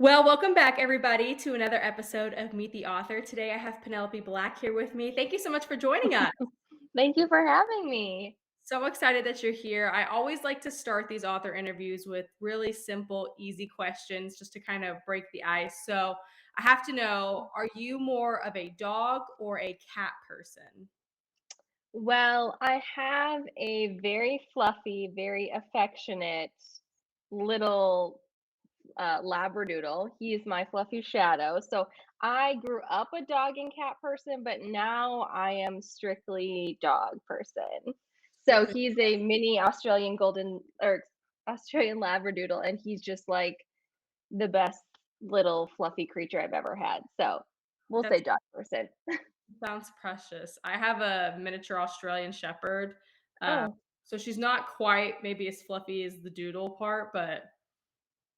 Well, welcome back, everybody, to another episode of Meet the Author. Today, I have Penelope Black here with me. Thank you so much for joining us. Thank you for having me. So excited that you're here. I always like to start these author interviews with really simple, easy questions just to kind of break the ice. So, I have to know, are you more of a dog or a cat person? Well, I have a very fluffy, very affectionate little Labradoodle. He's my fluffy shadow. So I grew up a dog and cat person, but now I am strictly dog person. So Strictly. he's a mini Australian golden or Australian Labradoodle, and he's just like the best little fluffy creature I've ever had. So we'll That say dog person. sounds precious. I have a miniature Australian Shepherd. Um, Oh, so she's not quite maybe as fluffy as the doodle part, but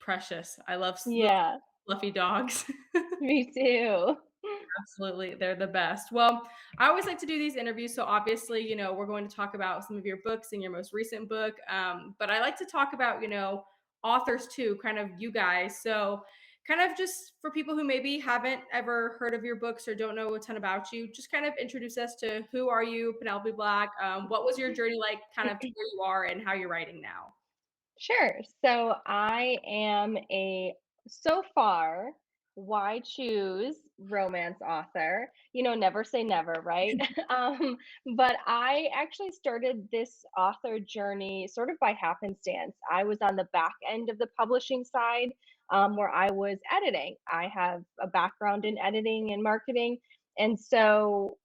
precious. I love little yeah. fluffy dogs. Me too. Absolutely, they're the best. Well, I always like to do these interviews, so obviously, we're going to talk about some of your books and your most recent book, but I like to talk about, authors too, kind of you guys. So, kind of just for people who maybe haven't ever heard of your books or don't know a ton about you, just kind of introduce us to who are you, Penelope Black? What was your journey like, kind of to where you are and how you're writing now? Sure. So I am a so far why choose romance author. Never say never, right? But I actually started this author journey sort of by happenstance. I was on the back end of the publishing side where I was editing. I have a background in editing and marketing. And so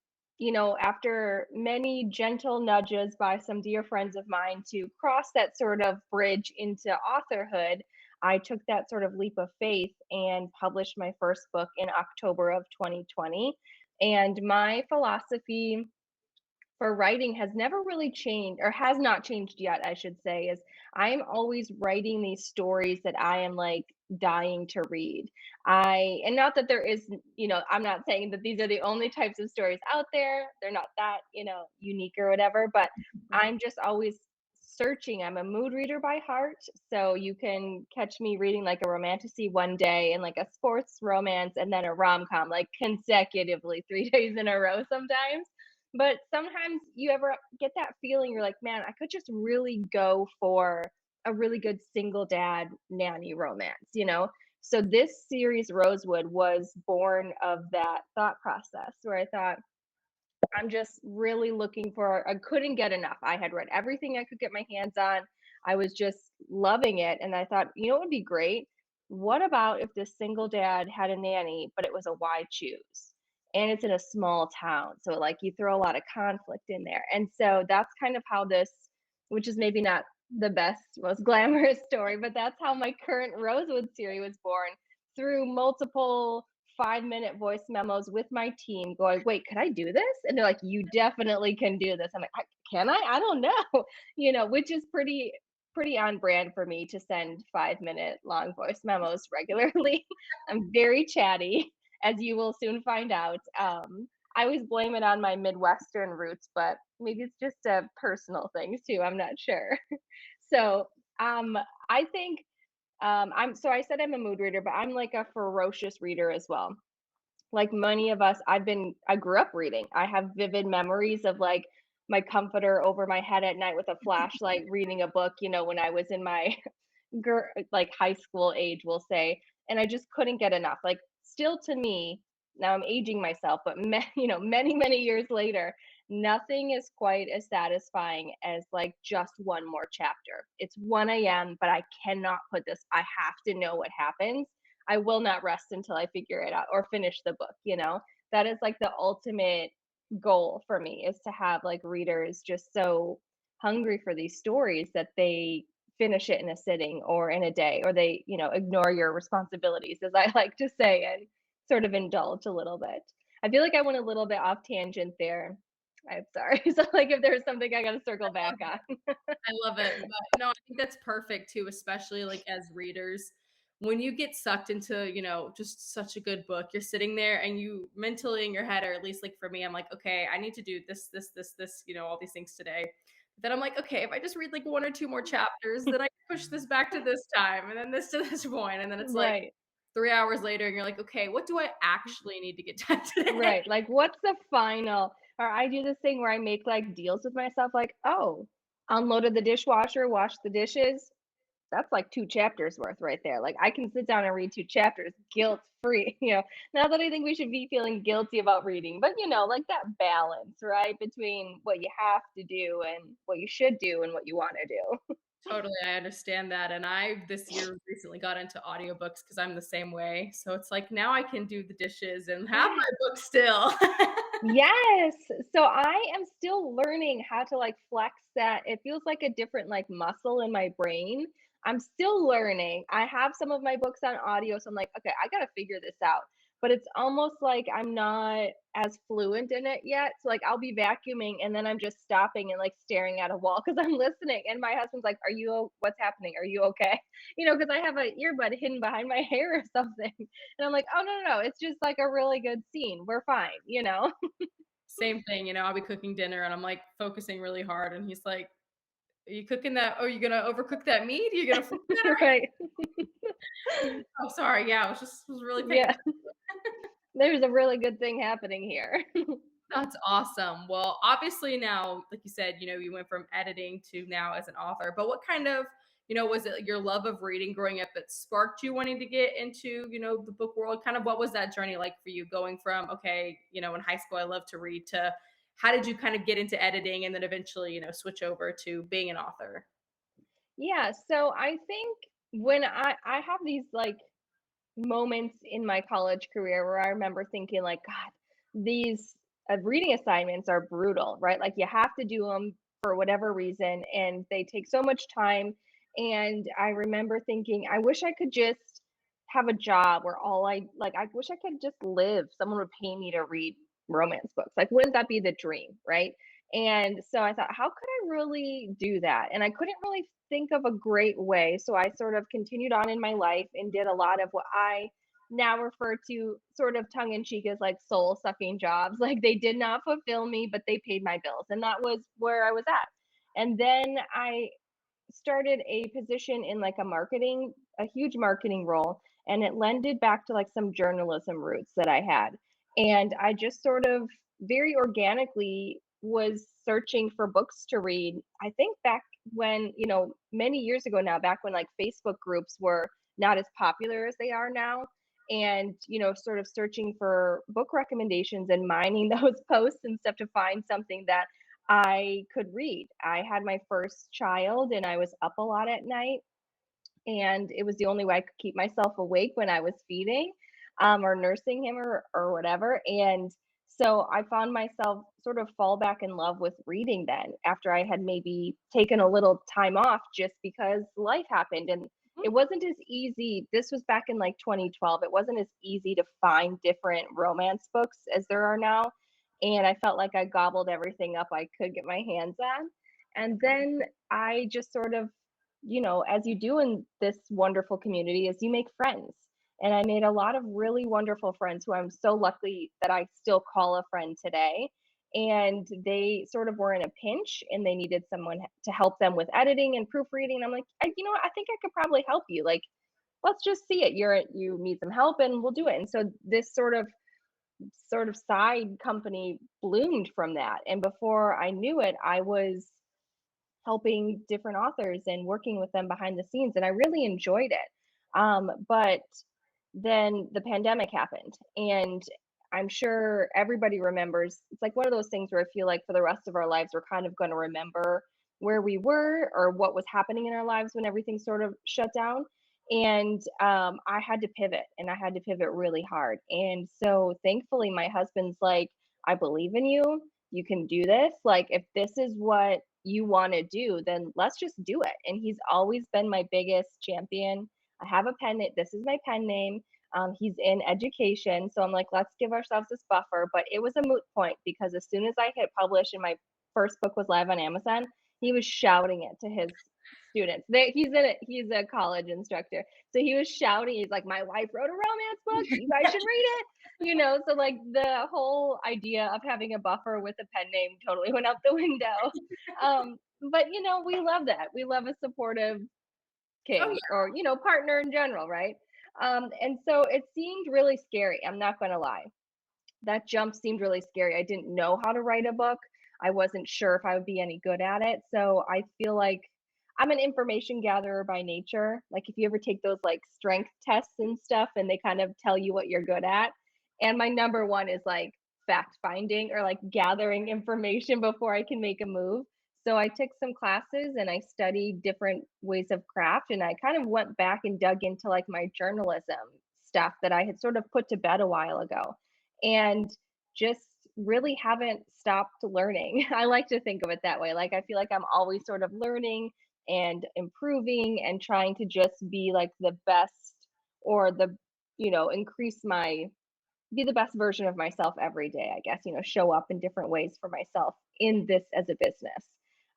after many gentle nudges by some dear friends of mine to cross that sort of bridge into authorhood, I took that sort of leap of faith and published my first book in October of 2020. And my philosophy for writing has never really changed, or has not changed yet, I should say, is I'm always writing these stories that I am like dying to read. And not that there is, I'm not saying that these are the only types of stories out there. They're not that, unique or whatever, but I'm just always searching. I'm a mood reader by heart. So you can catch me reading like a romantasy one day and like a sports romance and then a rom com like consecutively 3 days in a row sometimes. But sometimes you ever get that feeling you're like, "Man, I could just really go for a really good single dad nanny romance," you know? So this series, Rosewood, was born of that thought process where I thought, I'm just really looking for I couldn't get enough. I had read everything I could get my hands on. I was just loving it, and I thought, "You know what would be great? What about if this single dad had a nanny, but it was a why choose? And it's in a small town, so, like, you throw a lot of conflict in there." And so that's kind of how this which is maybe not the best, most glamorous story, but that's how my current Rosewood series was born through multiple 5-minute voice memos with my team going, "Wait, could I do this?" And they're like, "You definitely can do this." I'm like, Can I? I don't know." Which is pretty on brand for me to send 5-minute long voice memos regularly. I'm very chatty, as you will soon find out. I always blame it on my Midwestern roots, but maybe it's just a personal thing too. I'm not sure. So um, I think I said I'm a mood reader, but I'm like a ferocious reader as well. Like many of us, I grew up reading. I have vivid memories of like my comforter over my head at night with a flashlight reading a book, when I was in my like high school age, we'll say, and I just couldn't get enough. Like still to me, now I'm aging myself, but many years later, nothing is quite as satisfying as like just one more chapter. It's 1 a.m., but I cannot put this. I have to know what happens. I will not rest until I figure it out or finish the book. That is like the ultimate goal for me is to have like readers just so hungry for these stories that they finish it in a sitting or in a day, or they, ignore your responsibilities, as I like to say, and sort of indulge a little bit. I feel like I went a little bit off tangent there. I'm sorry. So, like, if there's something I got to circle back on. I love it, but no, I think that's perfect too, especially, like, as readers. When you get sucked into, just such a good book, you're sitting there and you mentally in your head, or at least, like, for me, I'm like, "Okay, I need to do this, all these things today." Then I'm like, "Okay, if I just read, like, 1 or 2 more chapters, then I can push this back to this time, and then this to this point," and then it's like Right. 3 hours later and you're like, okay, what do I actually need to get done today? Right. Like, what's the final? Or I do this thing where I make like deals with myself, like, oh, unloaded the dishwasher, washed the dishes. That's like 2 chapters worth right there. Like, I can sit down and read 2 chapters guilt free. Not that I think we should be feeling guilty about reading, but like that balance, right? Between what you have to do and what you should do and what you want to do. Totally, I understand that, and I this year recently got into audiobooks because 'cause I'm the same way, so it's like now I can do the dishes and have Yeah. my book still. Yes. So I am still learning how to like flex that. It feels like a different like muscle in my brain. I'm still learning. I have some of my books on audio, so I'm like, okay, I got to figure this out. But it's almost like I'm not as fluent in it yet. So like I'll be vacuuming and then I'm just stopping and like staring at a wall because I'm listening. And my husband's like, "Are you? What's happening? Are you okay?" Because I have an earbud hidden behind my hair or something. And I'm like, "Oh no, no, no! It's just like a really good scene. We're fine." Same thing, I'll be cooking dinner and I'm, like, focusing really hard, and he's like, "Are you cooking that are you gonna overcook that meat? Are you gonna flip that?" Right. "Oh, sorry, yeah, I was really paying Yeah. There's a really good thing happening here. That's awesome. Well, obviously now, like you said, you went from editing to now as an author, but what kind of, was it your love of reading growing up that sparked you wanting to get into, the book world? Kind of what was that journey like for you going from, okay, in high school I love to read to how did you kind of get into editing and then eventually, switch over to being an author? Yeah, so I think when I have these like moments in my college career where I remember thinking like, God, these reading assignments are brutal, right? Like you have to do them for whatever reason, and they take so much time. And I remember thinking, I wish I could just have a job where all I like. I wish I could just live. Someone would pay me to read romance books. Like, wouldn't that be the dream, right? And so I thought, how could I really do that? And I couldn't really think of a great way. So I sort of continued on in my life and did a lot of what I now refer to sort of tongue in cheek as like soul sucking jobs. Like they did not fulfill me, but they paid my bills. And that was where I was at. And then I started a position in like a huge marketing role, and it lended back to like some journalism roots that I had. And I just sort of very organically was searching for books to read. I think back when, many years ago now, back when like Facebook groups were not as popular as they are now. And, sort of searching for book recommendations and mining those posts and stuff to find something that I could read. I had my first child and I was up a lot at night, and it was the only way I could keep myself awake when I was feeding, or nursing him or whatever. And so I found myself sort of fall back in love with reading then after I had maybe taken a little time off just because life happened. And it wasn't as easy. This was back in like 2012. It wasn't as easy to find different romance books as there are now. And I felt like I gobbled everything up I could get my hands on. And then I just sort of, as you do in this wonderful community, is you make friends. And I made a lot of really wonderful friends who I'm so lucky that I still call a friend today. And they sort of were in a pinch and they needed someone to help them with editing and proofreading. And I'm like, you know what? I think I could probably help you. Like, let's just see it. You need some help and we'll do it. And so this sort of side company bloomed from that. And before I knew it, I was helping different authors and working with them behind the scenes, and I really enjoyed it. But then the pandemic happened, and I'm sure everybody remembers. It's like one of those things where I feel like for the rest of our lives, we're kind of going to remember where we were or what was happening in our lives when everything sort of shut down. And I had to pivot, and I had to pivot really hard. And so, thankfully, my husband's like, I believe in you. You can do this. Like, if this is what you want to do, then let's just do it. And he's always been my biggest champion. I have a pen name. This is my pen name. He's in education. So I'm like, let's give ourselves this buffer. But it was a moot point because as soon as I hit publish and my first book was live on Amazon, he was shouting it to his students. He's a college instructor. So he was shouting, he's like, my wife wrote a romance book. You guys should read it. So like the whole idea of having a buffer with a pen name totally went out the window. But we love that. We love a supportive Oh kid or partner in general, right? And so it seemed really scary. I'm not going to lie. That jump seemed really scary. I didn't know how to write a book. I wasn't sure if I would be any good at it. So I feel like I'm an information gatherer by nature. Like if you ever take those like strength tests and stuff and they kind of tell you what you're good at. And my number one is like fact finding or like gathering information before I can make a move. So I took some classes and I studied different ways of craft and I kind of went back and dug into like my journalism stuff that I had sort of put to bed a while ago and just really haven't stopped learning. I like to think of it that way. Like I feel like I'm always sort of learning and improving and trying to just be like the best or the increase my be the best version of myself every day, I guess, show up in different ways for myself in this as a business.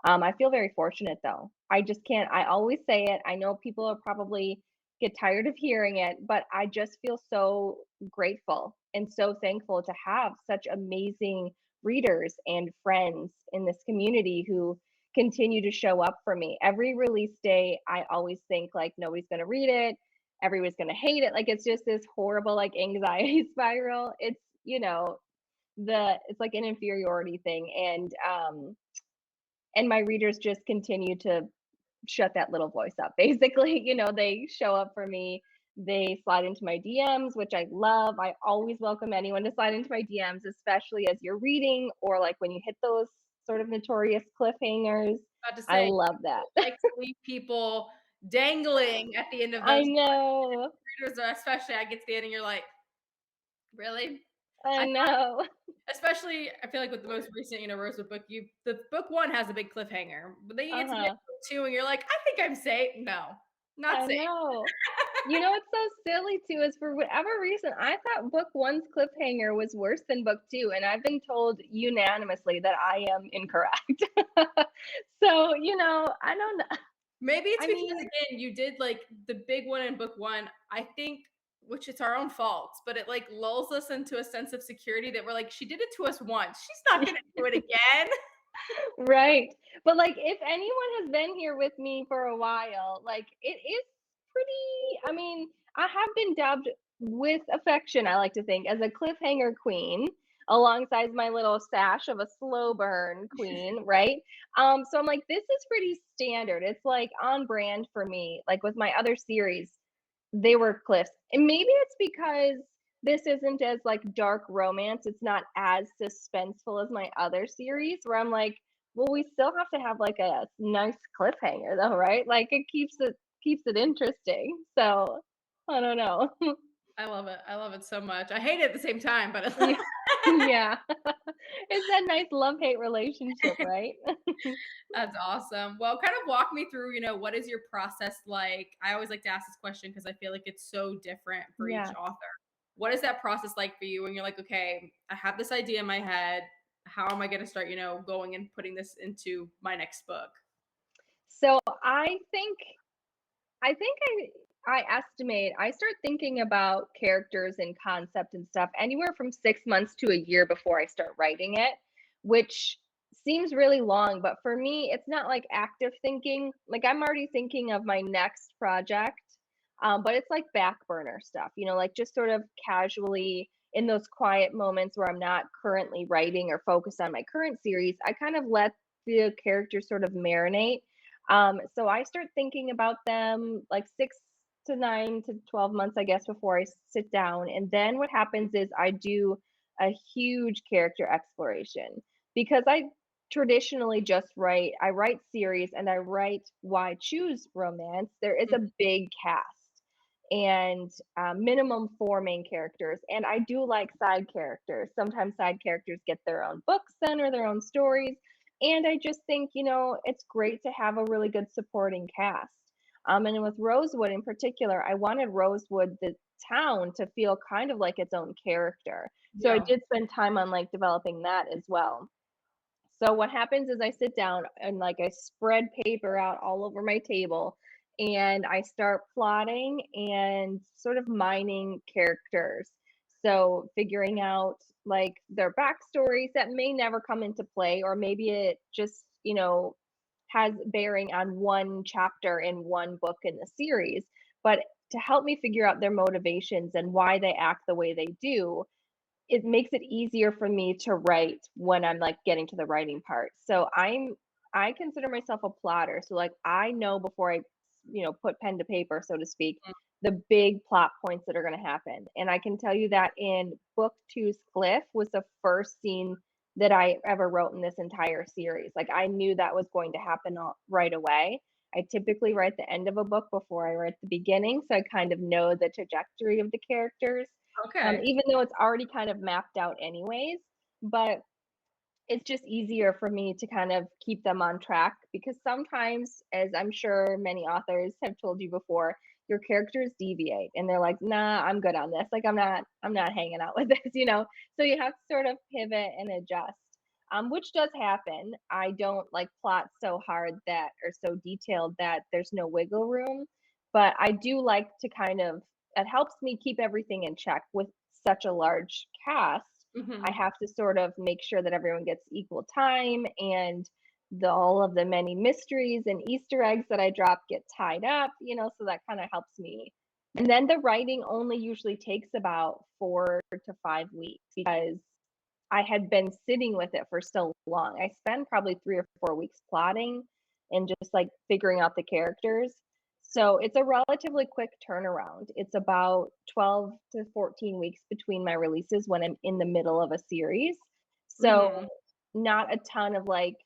I feel very fortunate though. I just can't, I always say it. I know people are probably get tired of hearing it, but I just feel so grateful and so thankful to have such amazing readers and friends in this community who continue to show up for me. Every release day, I always think like nobody's going to read it, everybody's going to hate it, like it's just this horrible like anxiety spiral. It's it's like an inferiority thing, and my readers just continue to shut that little voice up basically. They show up for me, they slide into my DMs, which I love. I always welcome anyone to slide into my DMs, especially as you're reading or like when you hit those sort of notorious cliffhangers. About to I say, love that. people like to leave people dangling at the end of I those know. readers, especially I get to the end and you're like, really? I I know. Especially, I feel like with the most recent, Rosewood book, the book one has a big cliffhanger, but then you get to the end Uh-huh. of book two, and you're like, I think I'm safe. No, not I safe. know. What's so silly too is for whatever reason, I thought book one's cliffhanger was worse than book two, and I've been told unanimously that I am incorrect. So, I don't know. Maybe it's I because mean, again, you did like the big one in book one. I think, which it's our own fault, but it like lulls us into a sense of security that we're like, she did it to us once. She's not gonna do it again. right. But like if anyone has been here with me for a while, like it is pretty, I mean, I have been dubbed with affection, I like to think, as a cliffhanger queen alongside my little sash of a slow burn queen, right? So I'm like, this is pretty standard. It's like on brand for me. Like with my other series, they were cliffs. And maybe it's because this isn't as like dark romance. It's not as suspenseful as my other series where I'm like, well, we still have to have like a nice cliffhanger though, right? Like it keeps it interesting. So I don't know. I love it. I love it so much. I hate it at the same time, but Yeah. Yeah. It's that nice love-hate relationship, right? that's awesome. Well, kind of walk me through, what is your process like? I always like to ask this question because I feel like it's so different for each Yeah. author. What is that process like for you when you're like, okay, I have this idea in my head. How am I going to start, going and putting this into my next book? So I think I estimate I start thinking about characters and concept and stuff anywhere from 6 months to a year before I start writing it, which seems really long, but for me, it's not like active thinking. Like I'm already thinking of my next project, but it's like back burner stuff, like just sort of casually in those quiet moments where I'm not currently writing or focused on my current series. I kind of let the characters sort of marinate. So I start thinking about them like 6 to 9 to 12 months, I guess, before I sit down. And then what happens is I do a huge character exploration because I traditionally I write series and I write why choose romance. There is a big cast and minimum four main characters. And I do like side characters. Sometimes side characters get their own books then or their own stories. And I just think, it's great to have a really good supporting cast. And with Rosewood in particular, I wanted Rosewood, the town, to feel kind of like its own character. So I Yeah. did spend time on like developing that as well. So what happens is I sit down and like I spread paper out all over my table and I start plotting and sort of mining characters. So figuring out like their backstories that may never come into play, or maybe it just, has bearing on one chapter in one book in the series. But to help me figure out their motivations and why they act the way they do, it makes it easier for me to write when I'm, like, getting to the writing part. So I consider myself a plotter. So, like, I know before I, put pen to paper, so to speak, the big plot points that are gonna happen. And I can tell you that in book two's Cliff was the first scene that I ever wrote in this entire series. Like, I knew that was going to happen right away. I typically write the end of a book before I write the beginning, so I kind of know the trajectory of the characters, Okay. even though it's already kind of mapped out anyways. But it's just easier for me to kind of keep them on track because sometimes, as I'm sure many authors have told you before, your characters deviate and they're like, nah, I'm good on this. Like I'm not hanging out with this. So you have to sort of pivot and adjust. Which does happen. I don't like plot so hard that or so detailed that there's no wiggle room. But I do like to kind of it helps me keep everything in check with such a large cast. I Mhm. have to sort of make sure that everyone gets equal time and all of the many mysteries and Easter eggs that I drop get tied up, so that kind of helps me. And then the writing only usually takes about 4 to 5 weeks because I had been sitting with it for so long. I spent probably 3 or 4 weeks plotting and just like figuring out the characters. So it's a relatively quick turnaround. It's about 12 to 14 weeks between my releases when I'm in the middle of a series. So Mhm. not a ton of like,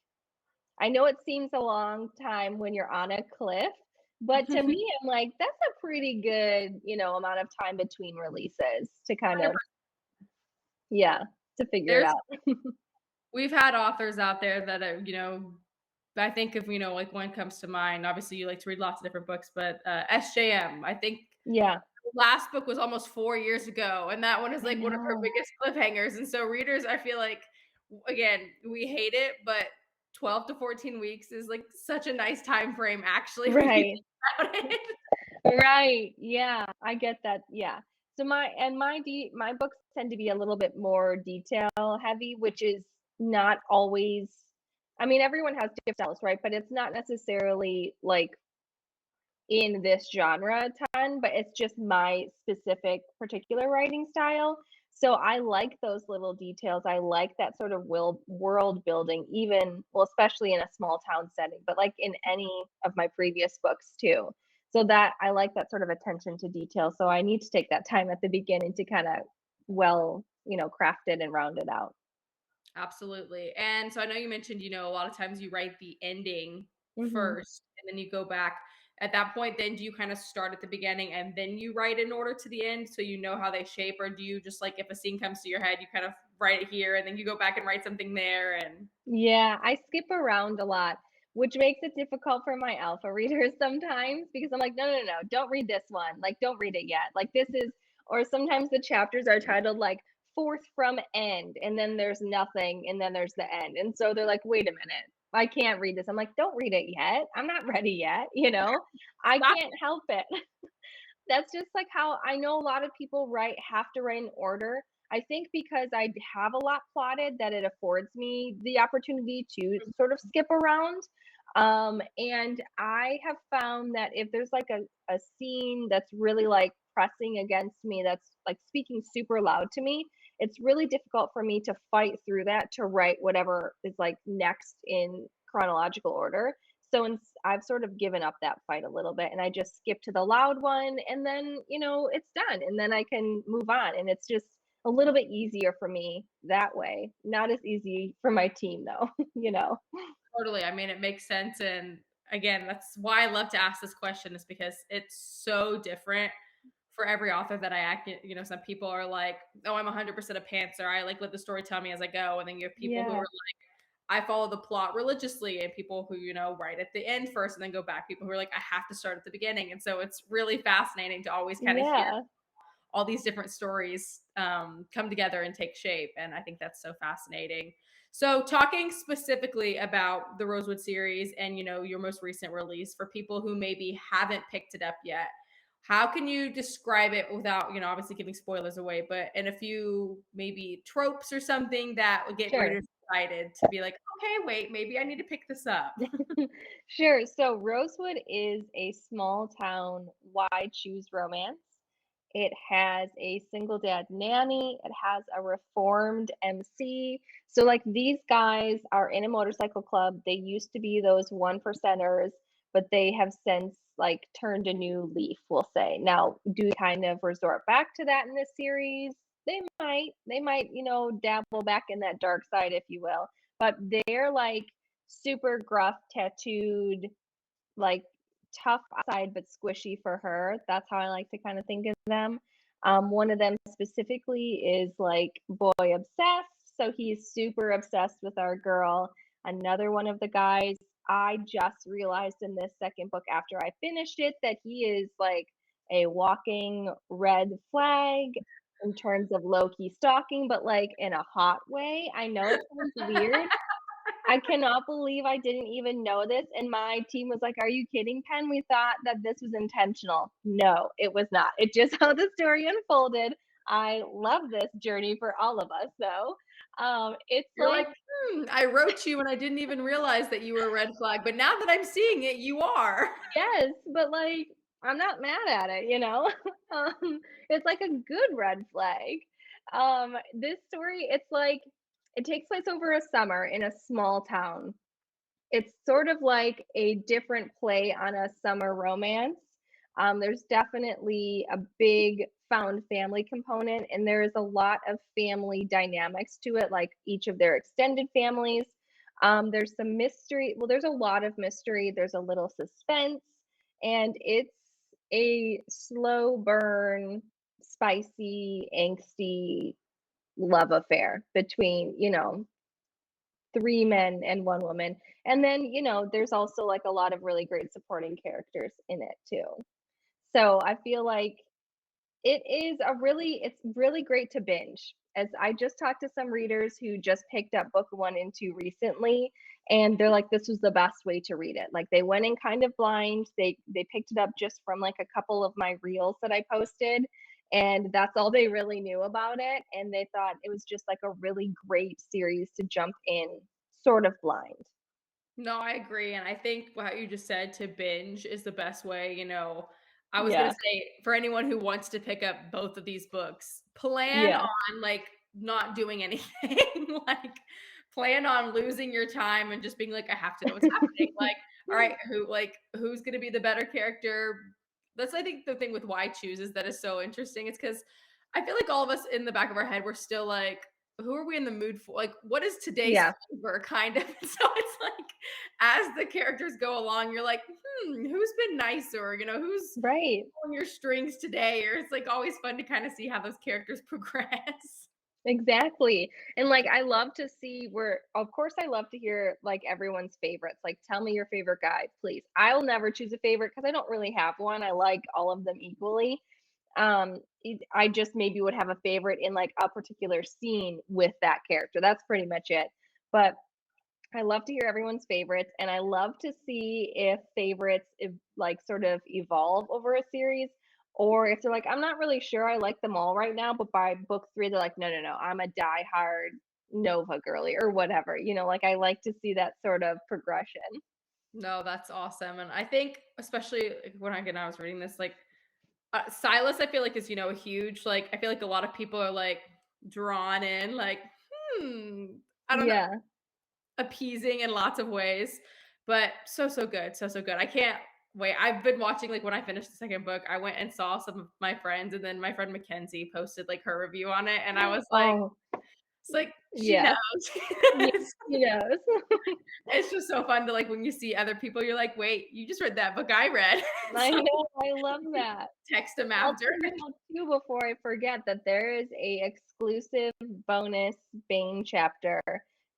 I know it seems a long time when you're on a cliff, but to me, I'm like, that's a pretty good, amount of time between releases to kind of, 100%. yeah, to figure it There's out. we've had authors out there that are, I think if like one comes to mind. Obviously, you like to read lots of different books, but SJM. I think Yeah. the last book was almost 4 years ago, and that one is I like one of her know. biggest cliffhangers. And so, readers, I feel like, again, we hate it, but 12 to 14 weeks is like such a nice time frame, actually, when you Right. think about it. Right. Yeah, I get that. Yeah. So my books tend to be a little bit more detail heavy, which is not always I mean, everyone has different styles, right? But it's not necessarily like in this genre a ton, but it's just my specific particular writing style. So I like those little details. I like that sort of world building, even, well, especially in a small town setting, but like in any of my previous books too. So that I like that sort of attention to detail. So I need to take that time at the beginning to kind of craft it and round it out. Absolutely. And so I know you mentioned, a lot of times you write the ending Hmm. first and then you go back. At that point, then do you kind of start at the beginning and then you write in order to the end so you know how they shape? Or do you just like if a scene comes to your head, you kind of write it here and then you go back and write something there? And Yeah, I skip around a lot, which makes it difficult for my alpha readers sometimes because I'm like, no, no, no, don't read this one. Like, don't read it yet. Like, this is, or sometimes the chapters are titled like fourth from end, and then there's nothing, and then there's the end. And so they're like, wait a minute, I can't read this. I'm like, don't read it yet. I'm not ready yet. I stop. can't help it. That's just like how I know a lot of people have to write in order. I think because I have a lot plotted that it affords me the opportunity to sort of skip around. And I have found that if there's like a scene that's really like pressing against me, that's like speaking super loud to me, it's really difficult for me to fight through that to write whatever is like next in chronological order. So I've sort of given up that fight a little bit and I just skip to the loud one and then, it's done and then I can move on. And it's just a little bit easier for me that way. Not as easy for my team though. Totally. I mean, it makes sense. And again, that's why I love to ask this question, is because it's so different for every author that I act. Some people are like, oh, I'm 100% a pantser. I like let the story tell me as I go. And then you have people who are Yeah. like, I follow the plot religiously, and people who, write at the end first and then go back. People who are like, I have to start at the beginning. And so it's really fascinating to always kind of hear Yeah. all these different stories come together and take shape. And I think that's so fascinating. So, talking specifically about the Rosewood series and your most recent release, for people who maybe haven't picked it up yet, how can you describe it without obviously giving spoilers away, but in a few maybe tropes or something that would get Sure. readers excited to be like, okay, wait, maybe I need to pick this up. Sure. So Rosewood is a small town wide choose romance. It has a single dad nanny. It has a reformed MC. So, like, these guys are in a motorcycle club. They used to be those one percenters, but they have since, like, turned a new leaf, we'll say. Now, do we kind of resort back to that in this series? They might. They might, dabble back in that dark side, if you will. But they're like super gruff, tattooed, like tough outside but squishy for her. That's how I like to kind of think of them. One of them specifically is like boy obsessed, so he's super obsessed with our girl. Another one of the guys, I just realized in this second book after I finished it that he is like a walking red flag in terms of low key stalking, but like in a hot way. I know it sounds weird. I cannot believe I didn't even know this, and my team was like, "Are you kidding, Pen? We thought that this was intentional." No, it was not. It just how the story unfolded. I love this journey for all of us, though. It's You're like, like, I wrote you and I didn't even realize that you were a red flag, but now that I'm seeing it, you are. yes, but like, I'm not mad at it. It's like a good red flag. This story, it's like it takes place over a summer in a small town. It's sort of like a different play on a summer romance. There's definitely a big found family component, and there is a lot of family dynamics to it, like each of their extended families. There's some mystery. Well, there's a lot of mystery. There's a little suspense, and it's a slow burn, spicy, angsty love affair between, three men and one woman. And then, there's also like a lot of really great supporting characters in it too. So I feel like it's really great to binge. As I just talked to some readers who just picked up book 1 and 2 recently, and they're like, this was the best way to read it. Like they went in kind of blind. They picked it up just from like a couple of my reels that I posted, and that's all they really knew about it. And they thought it was just like a really great series to jump in sort of blind. No, I agree, and I think what you just said to binge is the best way, I was gonna Yeah. say, for anyone who wants to pick up both of these books, plan Yeah. on, like, not doing anything, like, plan on losing your time and just being like, "I have to know what's happening," like, "Alright, who's gonna be the better character?" That's, I think, the thing with why choose is that is so interesting. It's because I feel like all of us in the back of our head, we're still like, "Who are we in the mood for?" Like, "What is today's Yeah. flavor?" Kind of, so it's like as the characters go along, you're like, who's been nicer? Who's Right. pulling your strings today? Or it's like always fun to kind of see how those characters progress. Exactly. And like I love to see where of course I love to hear like everyone's favorites. Like tell me your favorite guy, please. I'll never choose a favorite because I don't really have one. I like all of them equally. I just maybe would have a favorite in like a particular scene with that character. That's pretty much it. But I love to hear everyone's favorites, and I love to see if favorites like sort of evolve over a series, or if they're like, I'm not really sure, I like them all right now, but by book 3, they're like, no, no, no, I'm a diehard Nova girly or whatever. Like I like to see that sort of progression. No, that's awesome. And I think, especially like, again, I was reading this, like Silas, I feel like is, huge. Like, I feel like a lot of people are like drawn in, like, hmm, I don't know, Yeah. appeasing in lots of ways, but so, so good. So, so good. I can't wait. I've been watching, like, when I finished the second book, I went and saw some of my friends, and then my friend Mackenzie posted like her review on it. And I was like, Oh, it's like, she yeah. Yeah, knows. he knows. It's just so fun to like when you see other people, you're like, wait, you just read that book I read. I So know, I love that. text them I'll after. tell you all too before I forget that there is a exclusive bonus Bane chapter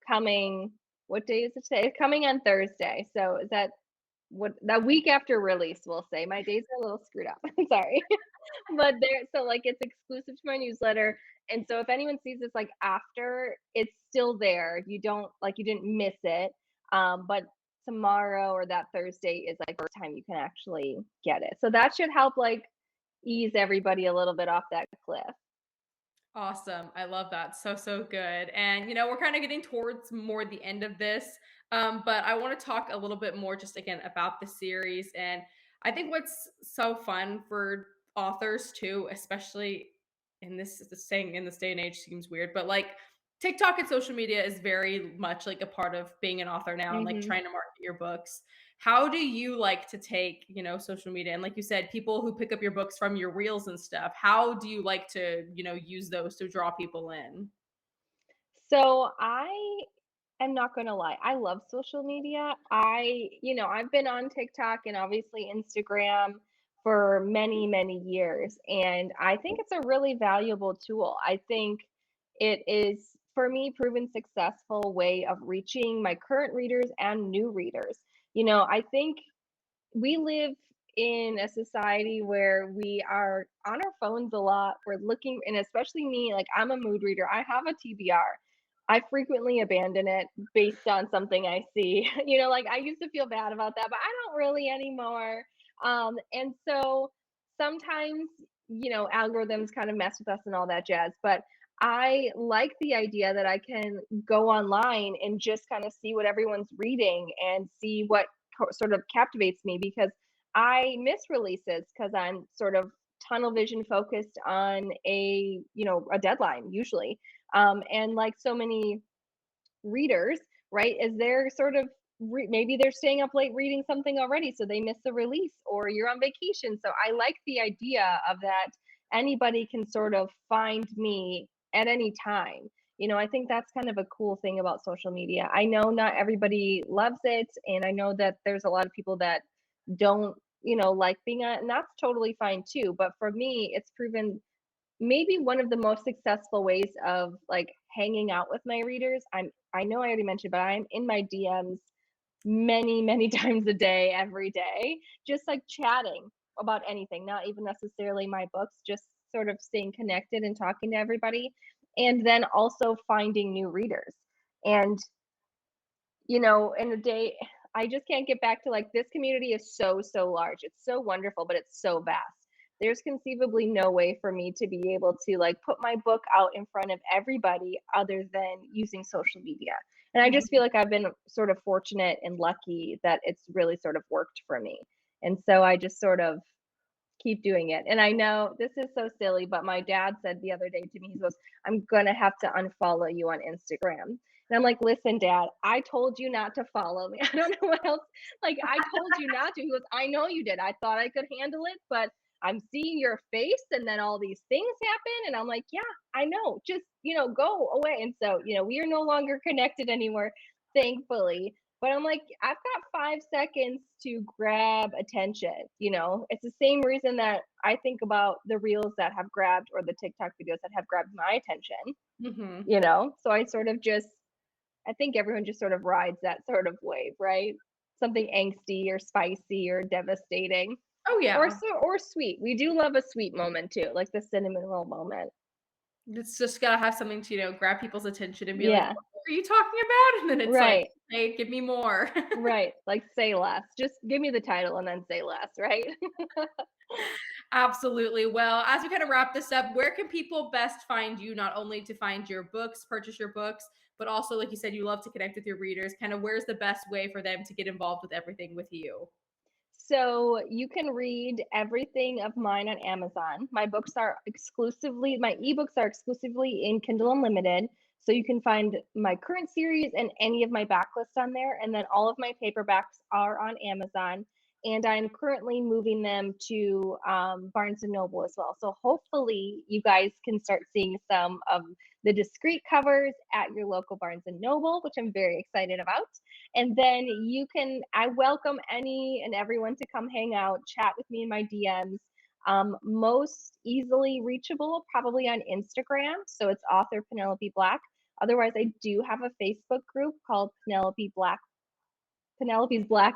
coming. What day is it today? Coming on Thursday. So is that what that week after release, we'll say. My days are a little screwed up. Sorry. But there so like it's exclusive to my newsletter. And so if anyone sees this like after, it's still there. You didn't miss it. But tomorrow or that Thursday is like first time you can actually get it. So that should help like ease everybody a little bit off that cliff. Awesome. I love that. So, so good. And, we're kind of getting towards more the end of this. But I want to talk a little bit more just again about the series. And I think what's so fun for authors too, especially in this saying in this day and age seems weird, but like TikTok and social media is very much like a part of being an author now and like Hmm. trying to market your books. How do you like to take, social media? And like you said, people who pick up your books from your reels and stuff, how do you like to, use those to draw people in? So I am not gonna lie, I love social media. I've been on TikTok and obviously Instagram for many, many years, and I think it's a really valuable tool. I think it is, for me, proven successful way of reaching my current readers and new readers. I think we live in a society where we are on our phones a lot. We're looking, and especially me, like I'm a mood reader. I have a TBR. I frequently abandon it based on something I see. Like I used to feel bad about that, but I don't really anymore. And so sometimes, algorithms kind of mess with us and all that jazz. But I like the idea that I can go online and just kind of see what everyone's reading and see what sort of captivates me, because I miss releases because I'm sort of tunnel vision focused on a deadline usually. And like so many readers, right, is they're sort of maybe they're staying up late reading something already, so they miss the release, or you're on vacation. So I like the idea of that anybody can sort of find me at any time. I think that's kind of a cool thing about social media. I know not everybody loves it, and I know that there's a lot of people that don't, like being on, and that's totally fine too. But for me, it's proven maybe one of the most successful ways of like hanging out with my readers. I know I already mentioned, but I'm in my DMs many, many times a day, every day, just like chatting about anything, not even necessarily my books, just sort of staying connected and talking to everybody. And then also finding new readers. And in a day, I just can't get back to like this community is so, so large. It's so wonderful, but it's so vast. There's conceivably no way for me to be able to like put my book out in front of everybody other than using social media. And I just feel Mhm. like I've been sort of fortunate and lucky that it's really sort of worked for me. And so I just sort of keep doing it. And I know this is so silly, but my dad said the other day to me, he goes, I'm going to have to unfollow you on Instagram. And I'm like, listen, dad, I told you not to follow me. I don't know what else. Like, I told you not to. He goes, I know you did. I thought I could handle it, but I'm seeing your face and then all these things happen. And I'm like, yeah, I know. Just, go away. And so, we are no longer connected anymore, thankfully. But I'm like, I've got 5 seconds to grab attention. It's the same reason that I think about the reels that have grabbed, or the TikTok videos that have grabbed my attention, Mhm. So I sort of just, I think everyone just sort of rides that sort of wave, right? Something angsty or spicy or devastating, Oh, or yeah. so, or sweet. We do love a sweet moment too, like the cinnamon roll moment. It's just gotta have something to, grab people's attention and be like, Yeah, "What are you talking about?" And then it's like, right, "Hey, give me more." right. Like say less. Just give me the title and then say less, right? Absolutely. Well, as we kind of wrap this up, where can people best find you, not only to find your books, purchase your books, but also, like you said, you love to connect with your readers. Kind of where's the best way for them to get involved with everything with you? So you can read everything of mine on Amazon. My ebooks are exclusively in Kindle Unlimited. So you can find my current series and any of my backlists on there. And then all of my paperbacks are on Amazon. And I'm currently moving them to Barnes and Noble as well. So hopefully you guys can start seeing some of the discrete covers at your local Barnes and Noble, which I'm very excited about. And then I welcome any and everyone to come hang out, chat with me in my DMs. Most easily reachable, probably on Instagram. So it's author Penelope Black. Otherwise, I do have a Facebook group called Penelope's Black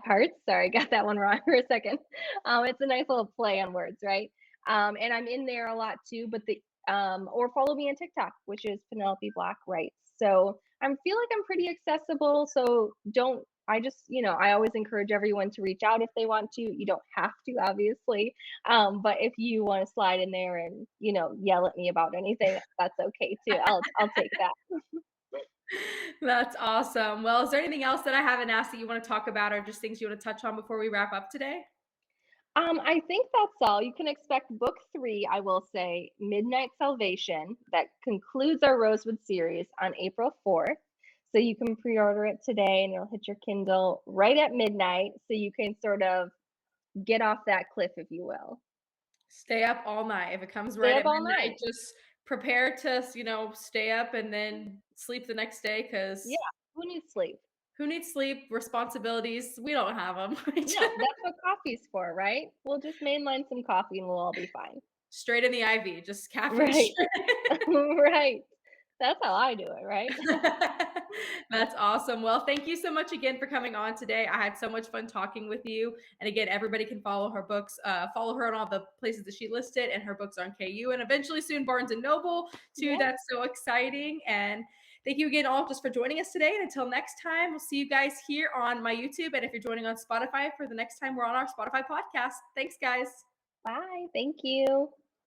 Hearts. Sorry, I got that one wrong for a second. It's a nice little play on words, right? And I'm in there a lot too. But or follow me on TikTok, which is Penelope Black Writes. So I feel like I'm pretty accessible. So don't I just, I always encourage everyone to reach out if they want to. You don't have to, obviously. But if you want to slide in there and, yell at me about anything, that's okay too. I'll take that. That's awesome. Well, is there anything else that I haven't asked that you want to talk about or just things you want to touch on before we wrap up today? I think that's all. You can expect book 3, I will say, Midnight Salvation, that concludes our Rosewood series on April 4th. So you can pre-order it today and it'll hit your Kindle right at midnight so you can sort of get off that cliff, if you will. Stay up all night. If it comes Stay right up at all midnight, night. just prepare to, stay up and then sleep the next day Yeah. because Who needs sleep? who needs sleep? Responsibilities, we don't have them. Yeah, that's what coffee's for, right? We'll just mainline some coffee and we'll all be fine. Straight in the IV, just caffeine Right. straight. Right. That's how I do it, right? That's awesome. Well, thank you so much again for coming on today. I had so much fun talking with you. And again, everybody can follow her books, follow her on all the places that she listed, and her books are on KU and eventually soon Barnes and Noble too. Yeah. That's so exciting. And thank you again all just for joining us today. And until next time, we'll see you guys here on my YouTube. And if you're joining on Spotify for the next time we're on our Spotify podcast, thanks guys. Bye. Thank you.